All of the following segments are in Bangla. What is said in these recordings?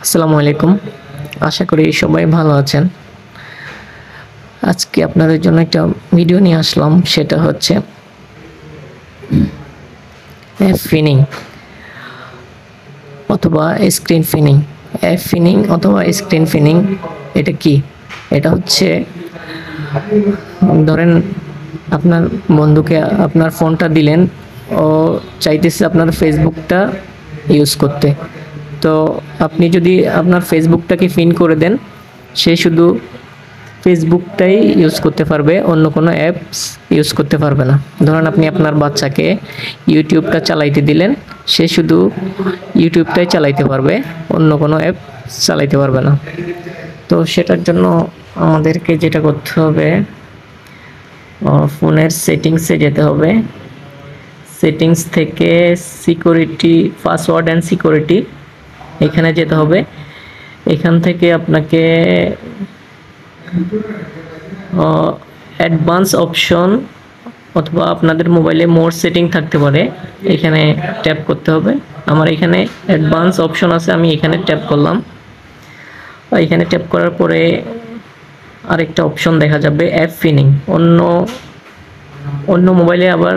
আসসালামু আলাইকুম। আশা করি সবাই ভালো আছেন। আজকে আপনাদের জন্য একটা ভিডিও নিয়ে আসলাম, সেটা হচ্ছে অ্যাপ ফিনিং অথবা স্ক্রিন ফিনিং। অ্যাপ ফিনিং অথবা স্ক্রিন ফিনিং এটা কি? এটা হচ্ছে ধরেন আপনার বন্ধুকে আপনার ফোনটা দিলেন, ও চাইতেছে আপনার ফেসবুকটা ইউজ করতে। তো আপনি যদি আপনার ফেসবুকটাকে পিন করে দেন, সে শুধু ফেসবুকটাই ইউজ করতে পারবে, অন্য কোনো অ্যাপস ইউজ করতে পারবে না। ধরেন আপনি আপনার বাচ্চাকে ইউটিউবটা চালাইতে দিলেন, সে শুধু ইউটিউবটাই চালাইতে পারবে, অন্য কোনো অ্যাপ চালাইতে পারবে না। তো সেটার জন্য আমাদেরকে যেটা করতে হবে, ফোনের সেটিংসে যেতে হবে। সেটিংস থেকে সিকিউরিটি, পাসওয়ার্ড অ্যান্ড সিকিউরিটি, এখানে যেতে হবে। এখান থেকে আপনাকে অ্যাডভান্স অপশন অথবা আপনাদের মোবাইলে মোর সেটিং থাকতে পারে, এখানে ট্যাপ করতে হবে। আমার এখানে অ্যাডভান্স অপশন আছে, আমি এখানে ট্যাপ করলাম। এখানে ট্যাপ করার পরে আরেকটা অপশন দেখা যাবে অ্যাপ ফিনিং। অন্য মোবাইলে আবার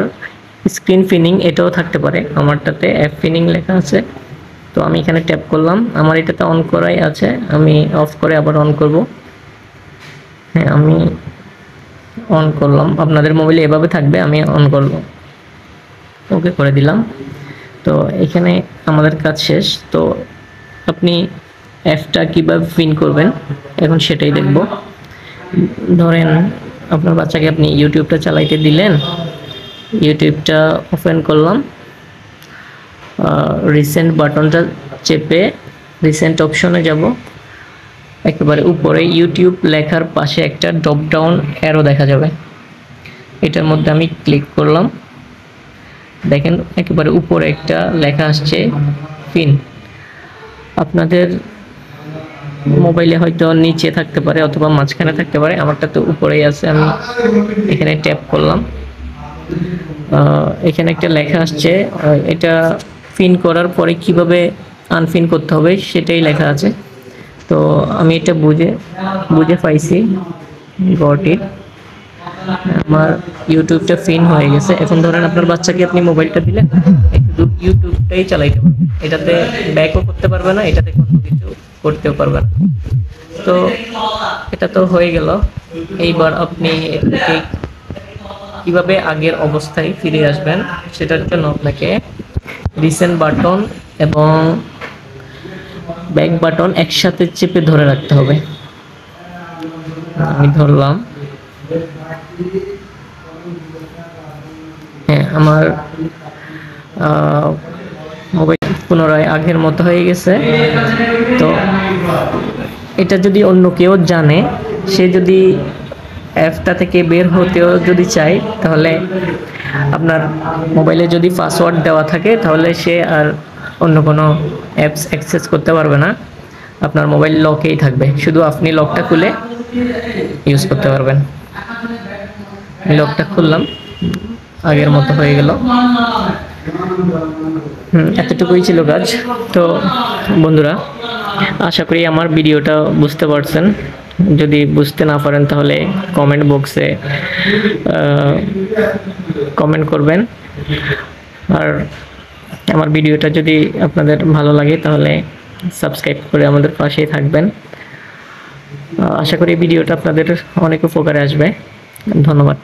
স্ক্রিন ফিনিং এটাও থাকতে পারে, আমারটাতে অ্যাপ ফিনিং লেখা আছে। তো আমি এখানে ট্যাপ করলাম, আমার এটাতে অন করাই আছে, আমি অফ করে আবার অন করব। হ্যাঁ, আমি অন করলাম। আপনাদের মোবাইলে এভাবে থাকবে, আমি অন করব, ওকে করে দিলাম। তো এখানে আমাদের কাজ শেষ। তো আপনি অ্যাপটা কীভাবে পিন করবেন এখন সেটাই দেখব। ধরেন আপনার বাচ্চাকে আপনি ইউটিউবটা চালাইতে দিলেন, ইউটিউবটা ওপেন করলাম, রিসেন্ট বাটনটা চেপে রিসেন্ট অপশনে যাব। একেবারে উপরে ইউটিউব লেখার পাশে একটা ড্রপ ডাউন অ্যারো দেখা যাবে, এটার মধ্যে আমি ক্লিক করলাম। দেখেন একেবারে উপরে একটা লেখা আসছে পিন। আপনাদের মোবাইলে হয়তো নিচে থাকতে পারে অথবা মাঝখানে থাকতে পারে, আমারটা তো উপরেই আছে। আমি এখানে ট্যাপ করলাম, এখানে একটা লেখা আসছে, এটা পিন করার পরে কিভাবে আনপিন করতে হবে সেটাই লেখা আছে। তো আমি এটা বুঝে পাইছি, গট ইট। আমার ইউটিউবটা পিন হয়ে গেছে। এখন ধরেন আপনার বাচ্চাকে আপনি মোবাইলটা দিলেন, শুধু ইউটিউবটাই চালাইতে পারবে, এটাতে ব্যাকও করতে পারবে না, এটাতে কোনো কিছু করতেও পারবে না। তো এটা তো হয়ে গেল। এইবার আপনি এটাকে কিভাবে আগের অবস্থায় ফিরে আসবেন সেটার জন্য আপনাকে রিসেন্ট বাটন এবং ব্যাক বাটন একসাথে চেপে ধরে রাখতে হবে। আমি ধরলাম, হ্যাঁ, আমার মোবাইল পুনরায় আগের মতো হয়ে গেছে। তো এটা যদি অন্য কেউ জানে, সে যদি অ্যাপটা থেকে বের হতেও যদি চায়, তাহলে আপনার মোবাইলে যদি পাসওয়ার্ড দেওয়া থাকে, তাহলে সে আর অন্য কোনো অ্যাপস অ্যাক্সেস করতে পারবে না। আপনার মোবাইল লকেই থাকবে, শুধু আপনি লকটা খুলে ইউজ করতে পারবেন। লকটা খুললাম, আগের মতো হয়ে গেল। এতটুকুই ছিল কাজ। তো বন্ধুরা, আশা করি আমার ভিডিওটা বুঝতে পারছেন। যদি বুঝতে না পারেন তাহলে কমেন্ট বক্সে কমেন্ট করবেন। আর আমার ভিডিওটা যদি আপনাদের ভালো লাগে তাহলে সাবস্ক্রাইব করে আমাদের পাশেই থাকবেন। আশা করি ভিডিওটা আপনাদের অনেক উপকারে আসবে। ধন্যবাদ।